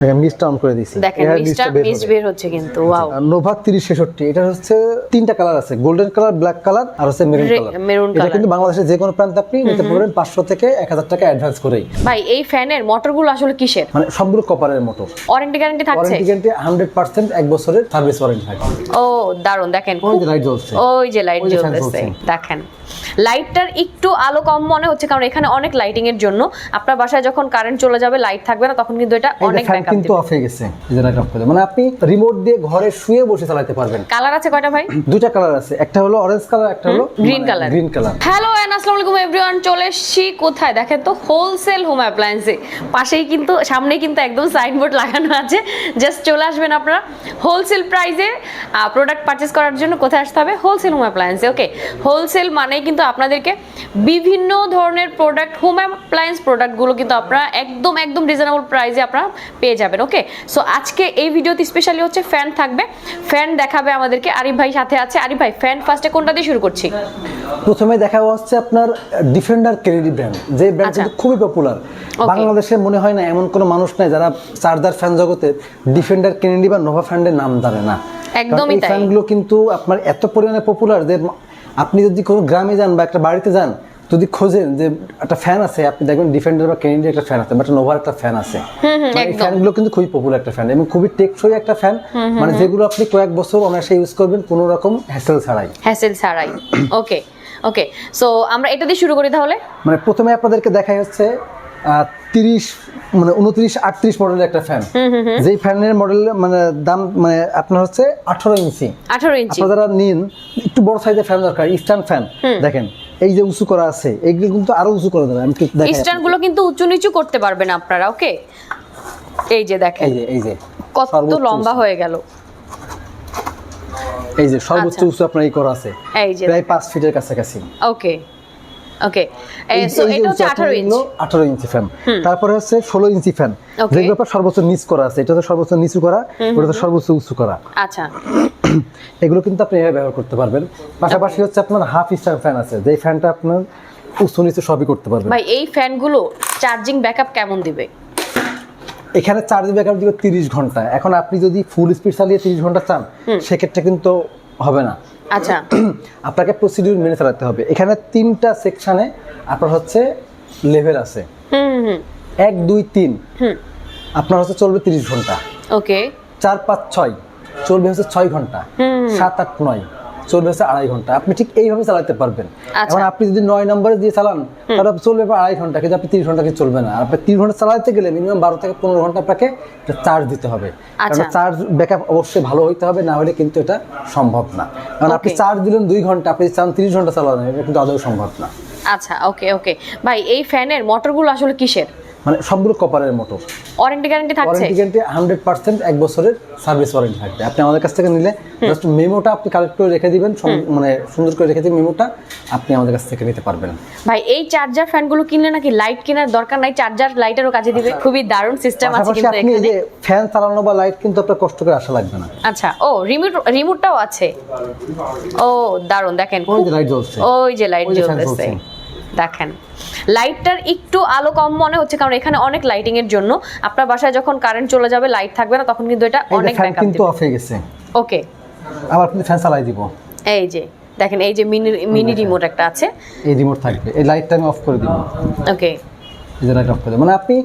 Mist on করে দিয়েছি। দেখেন মিস্ট বের হচ্ছে কিন্তু ওয়াও। নোভা 3066 এটা হচ্ছে তিনটা কালার আছে, গোল্ডেন কালার, ব্ল্যাক কালার আর হচ্ছে মেরুন কালার। এটা কিন্তু বাংলাদেশের যে কোনো প্রান্তে আপনি নিতে পারবেন 500 থেকে 1000 টাকা অ্যাডভান্স করেই। ভাই এই ফ্যানের মোটরগুলো আসলে কিসের? মানে সবগুলো কপারের মোটর। ওয়ারেন্টি গ্যারান্টি থাকছে? ওয়ারেন্টি গ্যারান্টি 100% 1 বছরের সার্ভিস ওয়ারেন্টি থাকে। ও দারুন, দেখেন ওই যে লাইট জ্বলছে, ওই যে লাইট জ্বলতেছে দেখেন। লাইটটার একটু আলো কম মনে হচ্ছে কারণ এখানে অনেক লাইটিং এর জন্য আপনার বাসায় যখন কারেন্ট চলে যাবে লাইট থাকবে না তখন কিন্তু এটা অনেক ব্যাকআপ কিন্তু অফ হয়ে গেছে। এই যে লাইট অফ করে মানে আপনি রিমোট দিয়ে ঘরে শুয়ে বসে চালাতে পারবেন। কালার আছে কয়টা ভাই? দুইটা কালার আছে, একটা হলো অরেঞ্জ কালার, একটা হলো গ্রিন কালার। হ্যালো এন্ড আসসালামু আলাইকুম এভরিওয়ান, চলে এসেছি কোথায় দেখেন তো, হোলসেল হোম অ্যাপ্লায়েন্সে। পাশেই কিন্তু সামনেই কিন্তু একদম সাইনবোর্ড লাগানো আছে, জাস্ট চলে আসবেন আপনারা হোলসেল প্রাইসে প্রোডাক্ট পারচেজ করার জন্য। কোথায় আসতে হবে? হোলসেল হোম অ্যাপ্লায়েন্সে। ওকে, হোলসেল মানেই কিন্তু আপনাদেরকে বিভিন্ন ধরনের প্রোডাক্ট, হোম অ্যাপ্লায়েন্স প্রোডাক্টগুলো কিন্তু আপনারা একদম রিজনেবল প্রাইসে আপনারা পেয়ে যাবেন। ওকে, সো আজকে এই ভিডিওতে স্পেশালি হচ্ছে ফ্যান থাকবে, ফ্যান দেখাবে আমাদেরকে আরিফ ভাই সাথে আছে। আরিফ ভাই ফ্যান ফার্স্টে কোনটা দিয়ে শুরু করছি? প্রথমে দেখাবো হচ্ছে আপনার ডিফেন্ডার কেনেডি ব্র্যান্ড, যে ব্র্যান্ড কিন্তু খুবই পপুলার বাংলাদেশে। মনে হয় না এমন কোনো মানুষ নাই যারা চার্জার ফ্যান জগতে ডিফেন্ডার কেনেডি বা নোভা ফ্যানের নাম জানে না। একদমই তাই। ফ্যানগুলো কিন্তু আপনার এত পরিমাণে পপুলার যে আপনি যদি কোনো গ্রামে যান বা একটা বাড়িতে যান, যদি খোঁজেন যে একটা ফ্যান আছে, আপনি দেখবেন ডিফেন্ডার বা কেনেডি একটা ফ্যান আছে, বা একটা নোভার একটা ফ্যান আছে। এই ফ্যানগুলো কিন্তু খুবই পপুলার একটা ফ্যান এবং খুবই টেকসই একটা ফ্যান, মানে যেগুলো আপনি কয়েক বছর অনায়াসে ইউজ করবেন কোনো রকম হ্যাসেল ছাড়াই। ওকে ওকে, সো আমরা এটা দিয়ে শুরু করি তাহলে। মানে প্রথমে আপনাদেরকে দেখাই হচ্ছে 2938 মডেলের একটা ফ্যান। যেই ফ্যানের মডেল মানে দাম মানে আপনার হচ্ছে 18 ইঞ্চি। আপনারা যারা নিন একটু বড় সাইজের ফ্যান দরকার, স্ট্যান্ড ফ্যান, দেখেন এই যে উঁচু করা আছে, এইগুলো কিন্তু আরো উঁচু করে দেবে। আমি দেখাই, স্ট্যান্ড গুলো কিন্তু উঁচু নিচু করতে পারবেন আপনারা। ওকে, এই যে দেখেন এই যে কত লম্বা হয়ে গেল, এই যে সর্বোচ্চ উঁচু আপনার এই করা আছে, এই যে প্রায় 5 ফিটের কাছাকাছি। ওকে ওকে, সো এটা হচ্ছে 18 ইঞ্চি ফ্যান। তারপরে হচ্ছে 16 ইঞ্চি ফ্যান, যেগুলো আপনার সর্বোচ্চ নিচ করা আছে। এটা তো সর্বোচ্চ নিচু করা, ওটা তো সর্বোচ্চ উঁচু করা। আচ্ছা, এগুলো কিন্তু আপনি এভাবে ব্যবহার করতে পারবেন। পাশাপাশি হচ্ছে আপনার হাফ স্টার ফ্যান আছে, যে ফ্যানটা আপনার উঁচু নিচু সবই করতে পারবেন। ভাই এই ফ্যানগুলো চার্জিং ব্যাকআপ কেমন দিবে? এখানে চার্জিং ব্যাকআপ দিবে 30 ঘন্টা। এখন আপনি যদি ফুল স্পিড চালিয়ে 30 ঘন্টা চান সেক্ষেত্রে কিন্তু হবে না। আচ্ছা, আপনাকে প্রসিডিউর মেনে চালাতে হবে। এখানে 3টা সেকশনে আপনার হচ্ছে লেভেল আছে, 1 2 3। আপনার হচ্ছে চলবে 30 ঘন্টা। ওকে, 4 5 6 চলবে হচ্ছে 6 ঘন্টা, 7 8 9 চলবে হচ্ছে 2.5 ঘন্টা। আপনি ঠিক এইভাবে চালাতে পারবেন। এখন আপনি যদি 9 নম্বরে দিয়ে চালান তাহলে চলবে 2.5 ঘন্টা, কিন্তু আপনি 30 ঘন্টা চলবে না। আপনি 30 ঘন্টা চালাতে গেলে মিনিমাম 12 থেকে 15 ঘন্টা আপনাকে চার্জ দিতে হবে। কারণ চার্জ ব্যাকআপ অবশ্যই ভালো হইতে হবে, না হলে কিন্তু এটা সম্ভব না। কারণ আপনি চার্জ দিলেন 2 ঘন্টা, আপনি চান 30 ঘন্টা চালাবেন, এটা কিন্তু আদৌ সম্ভব না। আচ্ছা ওকে ওকে, ভাই এই ফ্যানের মোটরগুলো আসলে কিসের? মানে সবগুলো কপারের মোটর। ওয়ারেন্টি গ্যারান্টি থাকছে? ওয়ারেন্টি গ্যারান্টি 100% 1 বছরের সার্ভিস ওয়ারেন্টি থাকবে। আপনি আমাদের কাছ থেকে নিলে জাস্ট মেমোটা আপনি কালেক্ট করে রেখে দিবেন, মানে সুন্দর করে রেখে দিবেন মেমোটা, আপনি আমাদের কাছ থেকে নিতে পারবেন। ভাই এই চার্জার ফ্যানগুলো কিনলে নাকি লাইট কেনার দরকার নাই, চার্জার লাইটেরও কাজে দিবে। খুবই দারুণ সিস্টেম আছে কিন্তু এখানে। এই যে ফ্যান চালানো বা লাইট কিন্তু আপনার কষ্ট করে আসা লাগবে না। আচ্ছা, ও রিমোটটাও আছে। ও দারুণ, দেখেন ওই যে লাইট জ্বলছে, ওই যে লাইট জ্বলতেছে দেখেন। লাইটটার একটু আলো কম মনে হচ্ছে কারণ এখানে অনেক লাইটিং এর জন্য আপনার বাসায় যখন কারেন্ট চলে যাবে লাইট থাকবে না তখন কিন্তু এটা অনেক ব্যাকআপ দিবে। কিন্তু অফ হয়ে গেছে। ওকে, আবার আপনি ফ্যান চালাই দিব। এই যে দেখেন, এই যে মিনি রিমোট একটা আছে, এই রিমোট থাকবে। এই লাইটটা আমি অফ করে দিব। ওকে, এই যে লাইট অফ করে, মানে আপনি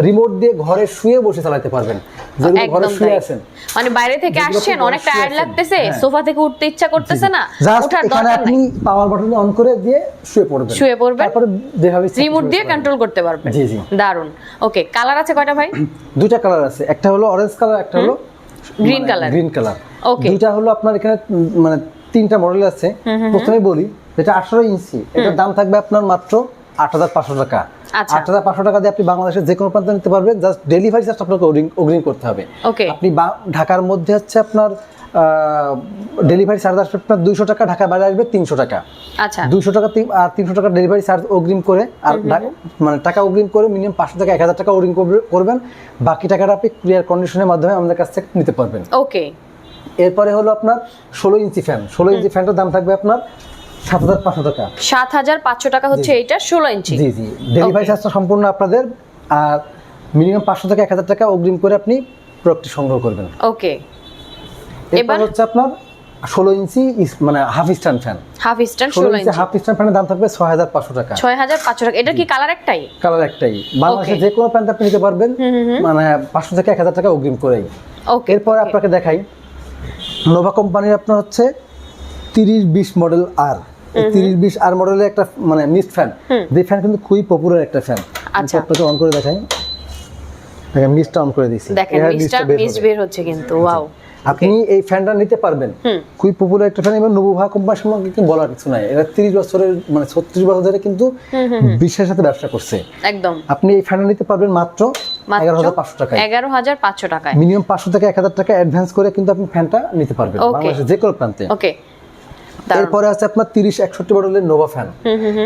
রিমোট দিয়ে ঘরে শুয়ে বসে চালাতে পারবেন। যেগুলো ঘরে শুয়ে আছেন, মানে বাইরে থেকে আসছেন অনেক টায়ার্ড লাগতেছে, সোফা থেকে উঠতে ইচ্ছা করতেছে না, ওঠার দরকার নাই, আপনি পাওয়ার বাটন অন করে দিয়ে শুয়ে পড়বেন, তারপর যেভাবে রিমোট দিয়ে কন্ট্রোল করতে পারবেন। জি জি, দারুন। ওকে, কালার আছে কয়টা ভাই? দুইটা কালার আছে, একটা হলো অরেঞ্জ কালার, একটা হলো গ্রিন কালার। ওকে, দুইটা হলো আপনার এখানে মানে 3টা মডেল আছে। প্রথমে বলি যেটা 18 ইঞ্চি, এটার দাম থাকবে আপনার মাত্র 8500 টাকা। 8500 টাকা দিয়ে আপনি বাংলাদেশের যে কোনো প্রান্তে নিতে পারবেন। জাস্ট ডেলিভারি চার্জ আপনাকে অগ্রিম করতে হবে। আপনি ঢাকার মধ্যে হচ্ছে আপনার ডেলিভারি চার্জ আসবে আপনার 200 টাকা, ঢাকা বাইরে আসবে 300 টাকা। আচ্ছা, 200 টাকা আর 300 টাকা ডেলিভারি চার্জ অগ্রিম করে, আর মানে টাকা অগ্রিম করে মিনিমাম 500 থেকে 1000 টাকা অগ্রিম করবেন। বাকি টাকাটা আপনি কুরিয়ার কন্ডিশনের মাধ্যমে আমাদের কাছ থেকে নিতে পারবেন। ওকে, এরপরে হলো আপনার 16 ইঞ্চি ফ্যান। 16 ইঞ্চি ফ্যানটার দাম থাকবে আপনার 7500 টাকা। 7500 টাকা হচ্ছে এইটা 16 ইঞ্চি। জি জি, ডেলিভারি চার্জটা সম্পূর্ণ আপনাদের। আর মিনিমাম 500 থেকে 1000 টাকা অগ্রিম করে আপনি প্রোডাক্টটি সংগ্রহ করবেন। ওকে, এবার এবার হচ্ছে আপনার 16 ইঞ্চি মানে half stand fan. Half stand 16 ইঞ্চি হাফ স্ট্যান্ড ফ্যানের দাম থাকবে 6500 টাকা। 6500 টাকা। এটা কি কালার একটাই? কালার একটাই। বাংলাদেশে যে কোনো প্যান্ট আপনি নিতে পারবেন মানে 500 থেকে 1000 টাকা অগ্রিম করেই। ওকে, এরপর আপনাকে দেখাই নোভা কোম্পানির আপনার হচ্ছে 3020 মডেল আর। 3020 আর মডেলের একটা মানে মিস্ট ফ্যান, যে ফ্যান কিন্তু খুবই পপুলার একটা ফ্যান। আচ্ছা, আপনাকে অন করে দেখাই, দেখেন মিস্টটা অন করে দিয়েছি, দেখেন মিস্ট বের হচ্ছে কিন্তু। ওয়াও, আপনি এই ফ্যানটা নিতে পারবেন, খুবই পপুলার একটা ফ্যান। এবং নোভা কোম্পানির সম্পর্কে কি বলার কিছু নাই, এরা 30 বছরের মানে 36 বছর ধরে কিন্তু বিশ্বের সাথে ব্যবসা করছে। একদম, আপনি এই ফ্যানটা নিতে পারবেন মাত্র 11500 টাকায়। 11500 টাকায়। মিনিমাম 500 থেকে 1000 টাকা অ্যাডভান্স করে কিন্তু আপনি ফ্যানটা নিতে পারবেন বাংলাদেশের যে কোনো প্রান্তে। ওকে, এরপরে আছে আপনার 3061 মডেলের নোভা ফ্যান,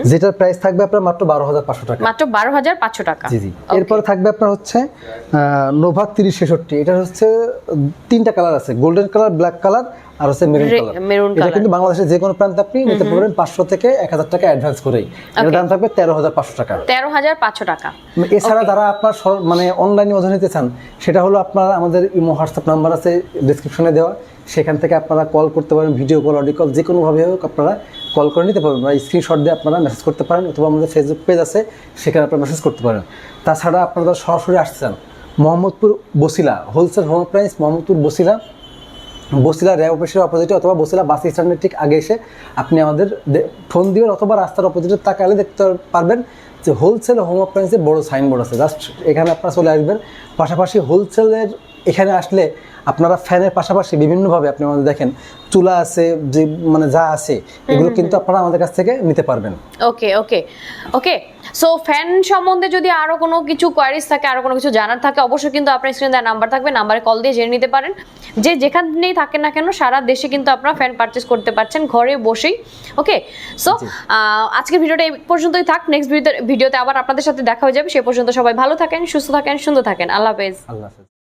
যেটার প্রাইস থাকবে আপনার মাত্র 12500 টাকা। মাত্র 12500 টাকা। জি জি। এরপরে থাকবে আপনার হচ্ছে নোভা 3066। এটা হচ্ছে 3টা কালার আছে, গোল্ডেন কালার, ব্ল্যাক কালার আর হচ্ছে মেরুন কালার। এটা কিন্তু বাংলাদেশের যে কোনো প্রান্তে আপনি নিতে পারবেন 500 থেকে 1000 টাকা অ্যাডভান্স করেই। এর দাম থাকবে 13500 টাকা। 13500 টাকা। এছাড়া যারা আপনার মানে অনলাইনে অর্ডার নিতে চান, সেটা হলো আপনারা আমাদের ইমো হোয়াটসঅ্যাপ নাম্বার আছে ডেসক্রিপশনে দেওয়া, সেখান থেকে আপনারা কল করতে পারেন, ভিডিও কল, অডিও কল, যে কোনোভাবে হোক আপনারা কল করে নিতে পারবেন, বা স্ক্রিনশট দিয়ে আপনারা মেসেজ করতে পারেন, অথবা আমাদের ফেসবুক পেজ আছে সেখানে আপনারা মেসেজ করতে পারেন। তাছাড়া আপনারা সরাসরি আসতে চান, Mohammadpur Basila wholesale home price, Mohammadpur Basila RAB অফিসের অপোজিটে অথবা বসিলা বাস স্ট্যান্ডের ঠিক আগে এসে আপনি আমাদের ফোন দিবেন, অথবা রাস্তার অপোজিটে তাকালে দেখতে পারবেন যে হোলসেল হোম অ্যাপ্লায়েন্সের বড় সাইনবোর্ড আছে, জাস্ট এখানে আপনারা চলে আসবেন। পাশাপাশি হোলসেলের এখানে আসলে আপনারা ফ্যানের পাশাপাশি বিভিন্নভাবে আপনি আমাদের দেখেন চুলা আছে, যে মানে যা আছে এগুলো কিন্তু আপনারা আমাদের কাছ থেকে নিতে পারবেন। ওকে ওকে ওকে। সো ফ্যান সম্বন্ধে যদি আরো কোনো কিছু কোয়ারিজ থাকে, আরো কোনো কিছু জানার থাকে, অবশ্যই কিন্তু আপনার স্ক্রিনে দেওয়া নাম্বার থাকবে, নাম্বারে কল দিয়ে জেনে নিতে পারেন। যে যেখানেই থাকেন না কেন সারা দেশে কিন্তু আপনারা ফ্যান পারচেজ করতে পারছেন ঘরে বসেই। ওকে, সো আজকের ভিডিওটা এই পর্যন্তই থাক। নেক্সট ভিডিওতে আবার আপনাদের সাথে দেখা হয়ে যাবে। সে পর্যন্ত সবাই ভালো থাকেন, সুস্থ থাকেন, সুন্দর থাকেন। আল্লাহ হাফেজ। আল্লাহ হাফেজ।